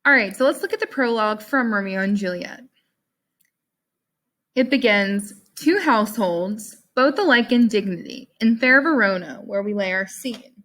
All right, so let's look at the prologue from Romeo and Juliet. It begins, 2 households, both alike in dignity, in fair Verona, where we lay our scene.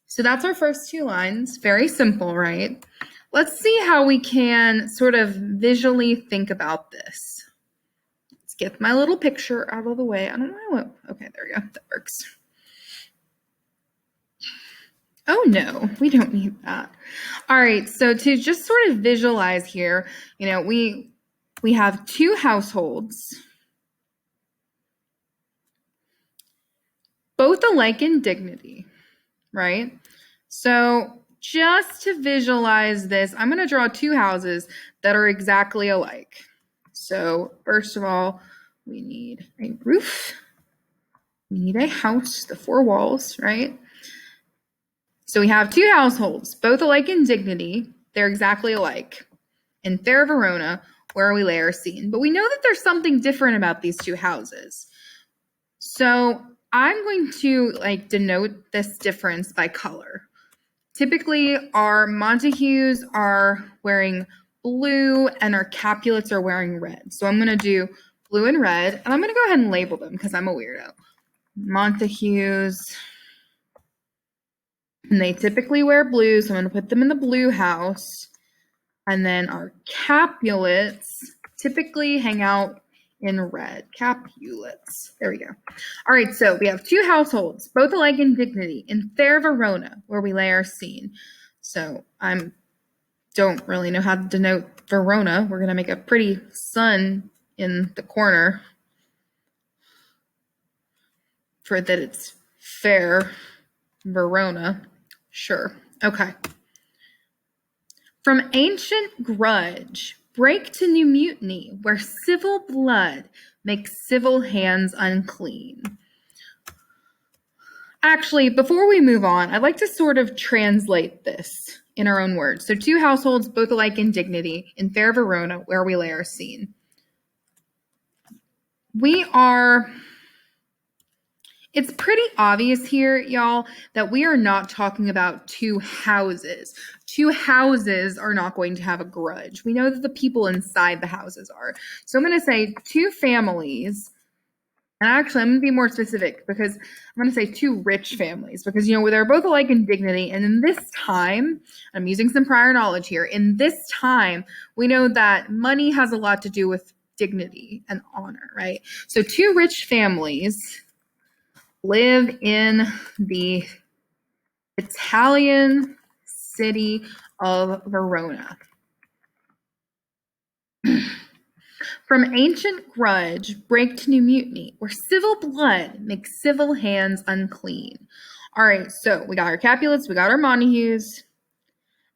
So that's our first 2 lines. Very simple, right? Let's see how we can sort of visually think about this. Let's get my little picture out of the way. I don't know. Okay, there we go. That works. Oh no, we don't need that. All right, so to just sort of visualize here, we have 2 households, both alike in dignity, right? So just to visualize this, I'm going to draw 2 houses that are exactly alike. So first of all, we need a roof. We need a house, the 4 walls, right? So we have 2 households, both alike in dignity. They're exactly alike in fair Verona, where we lay our scene. But we know that there's something different about these 2 houses. So I'm going to denote this difference by color. Typically, our Montagues are wearing blue and our Capulets are wearing red. So I'm going to do blue and red, and I'm going to go ahead and label them because I'm a weirdo. Montagues, and they typically wear blue, so I'm going to put them in the blue house. And then our Capulets typically hang out in red. Capulets. There we go. All right, so we have 2 households, both alike in dignity, in fair Verona, where we lay our scene. So I don't really know how to denote Verona. We're going to make a pretty sun in the corner for that it's fair Verona. Sure. Okay. From ancient grudge, break to new mutiny, where civil blood makes civil hands unclean. Actually, before we move on, I'd like to sort of translate this in our own words. So 2 households, both alike in dignity, in fair Verona, where we lay our scene. It's pretty obvious here, y'all, that we are not talking about 2 houses. 2 houses are not going to have a grudge. We know that the people inside the houses are. So I'm going to say 2 families. And actually, I'm going to be more specific because I'm going to say 2 rich families because, they're both alike in dignity. And in this time, I'm using some prior knowledge here. In this time, we know that money has a lot to do with dignity and honor, right? So 2 rich families live in the Italian city of Verona. From ancient grudge, break to new mutiny, where civil blood makes civil hands unclean. All right, so we got our Capulets, we got our Montagues.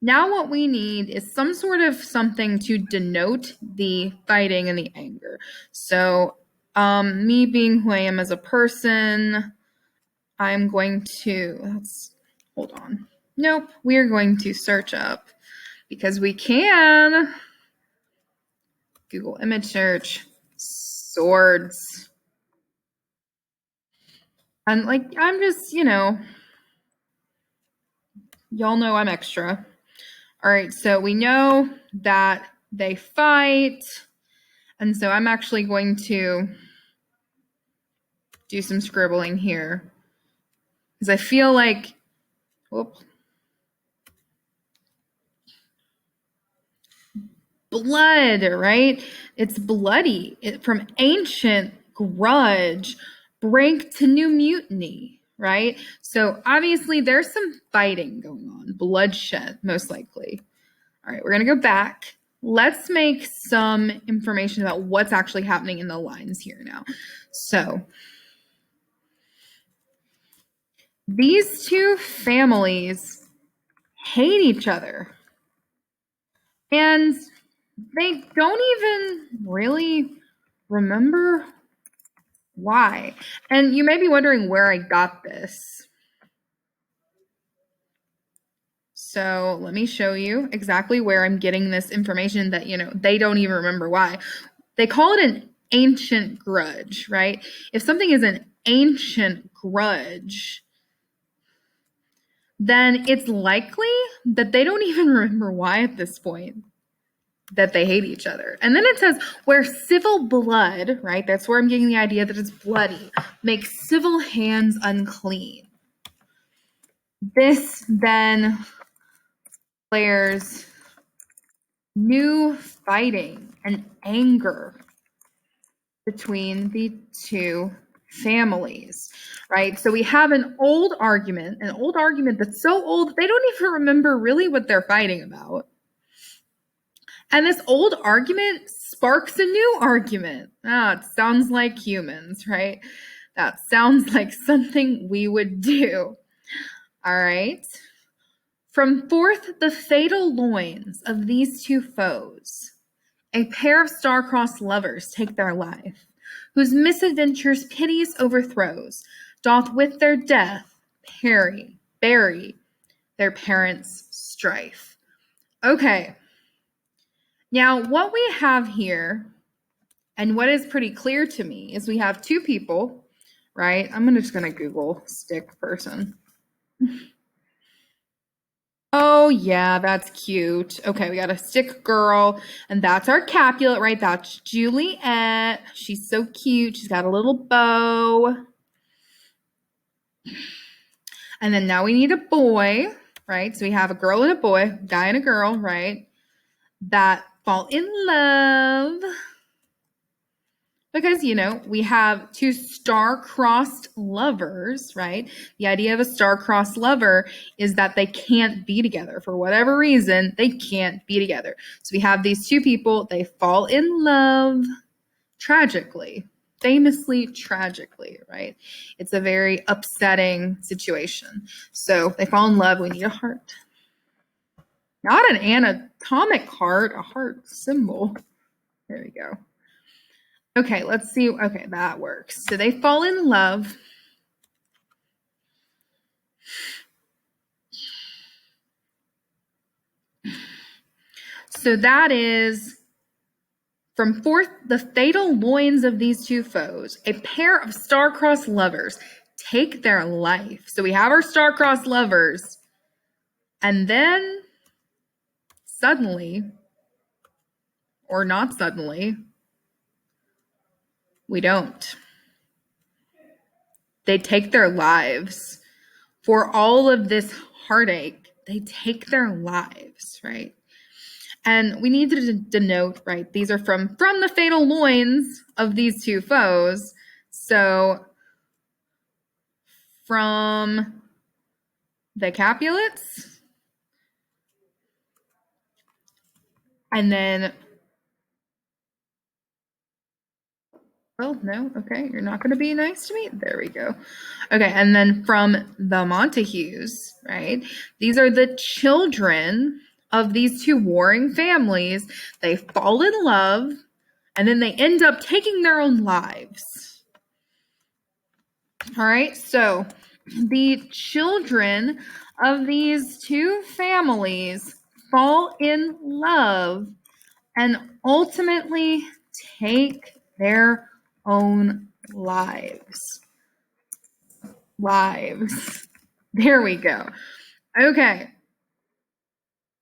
Now what we need is some sort of something to denote the fighting and the anger. So me being who I am as a person, I'm going to, hold on. Nope, we're going to search up because we can. Google image search, swords. And I'm just, y'all know I'm extra. All right, so we know that they fight. And so I'm actually going to do some scribbling here. Because I feel like, blood, right? It's bloody. From ancient grudge, break to new mutiny, right? So obviously there's some fighting going on, bloodshed, most likely. All right, we're going to go back. Let's make some information about what's actually happening in the lines here now. So these 2 families hate each other. And they don't even really remember why. And you may be wondering where I got this. So let me show you exactly where I'm getting this information that, they don't even remember why. They call it an ancient grudge, right? If something is an ancient grudge, then it's likely that they don't even remember why at this point that they hate each other. And then it says, where civil blood, right? That's where I'm getting the idea that it's bloody, makes civil hands unclean. This then declares new fighting and anger between the two families, right? So we have an old argument that's so old they don't even remember really what they're fighting about. And this old argument sparks a new argument. It sounds like humans, right? That sounds like something we would do. All right. From forth the fatal loins of these two foes, a pair of star-crossed lovers take their life, whose misadventures piteous overthrows, doth with their death bury their parents' strife. Okay. Now, what we have here, and what is pretty clear to me, is we have two people, right? I'm just going to Google stick person. Oh, yeah, that's cute. Okay, we got a stick girl, and that's our Capulet, right? That's Juliet. She's so cute. She's got a little bow. And then now we need a boy, right? So we have a girl and a boy, guy and a girl, right? That fall in love. Because, we have two star-crossed lovers, right? The idea of a star-crossed lover is that they can't be together. For whatever reason, they can't be together. So we have these two people, they fall in love tragically, famously tragically, right? It's a very upsetting situation. So they fall in love, we need a heart. Not an anatomic heart, a heart symbol. There we go. Okay, let's see. Okay, that works. So they fall in love. So that is from forth the fatal loins of these two foes, a pair of star-crossed lovers take their life. So we have our star-crossed lovers, and then suddenly, or not suddenly, we don't. They take their lives. For all of this heartache, they take their lives, right? And we need to denote, right, these are from the fatal loins of these two foes. So from the Capulets, and then, well, no, okay, you're not going to be nice to me. There we go. Okay, and then from the Montagues, right, these are the children of these two warring families. They fall in love, and then they end up taking their own lives. All right, so the children of these two families fall in love and ultimately take their own lives. There we go. Okay.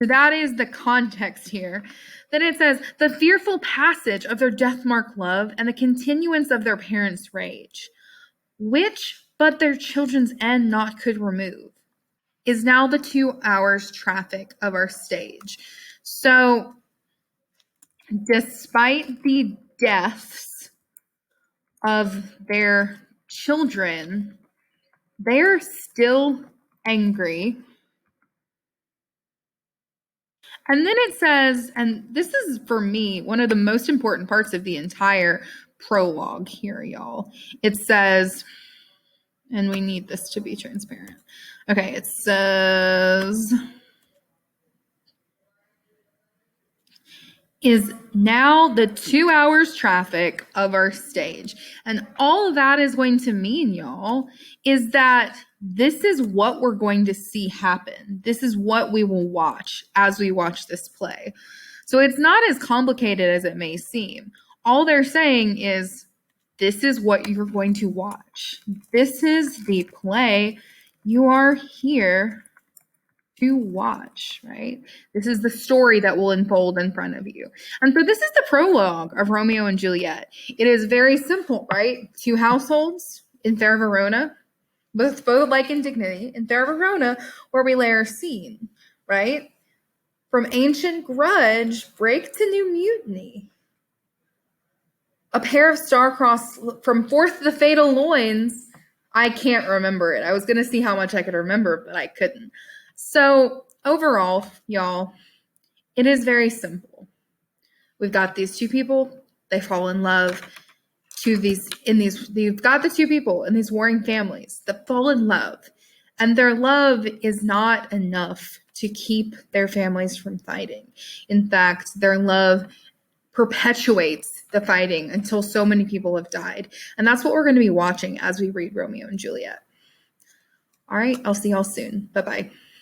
So that is the context here. Then it says, the fearful passage of their death-marked love and the continuance of their parents' rage, which but their children's end not could remove, is now the 2 hours traffic of our stage. So despite the deaths of their children, they're still angry. And then it says, and this is for me one of the most important parts of the entire prologue here, y'all. It says, and we need this to be transparent. Okay, it says, is now the 2 hours traffic of our stage. And all of that is going to mean, y'all, is that this is what we're going to see happen. This is what we will watch as we watch this play. So it's not as complicated as it may seem. All they're saying is, this is what you're going to watch. This is the play you are here to watch, right? This is the story that will unfold in front of you. And so this is the prologue of Romeo and Juliet. It is very simple, right? Two households in fair Verona, both alike in dignity, in fair Verona, where we lay our scene, right? From ancient grudge, break to new mutiny. A pair of star-crossed, from forth the fatal loins. I can't remember it. I was going to see how much I could remember, but I couldn't. So overall, y'all, it is very simple. We've got these two people. They fall in love. You've got the two people in these warring families that fall in love. And their love is not enough to keep their families from fighting. In fact, their love perpetuates the fighting until so many people have died. And that's what we're going to be watching as we read Romeo and Juliet. All right, I'll see y'all soon. Bye-bye.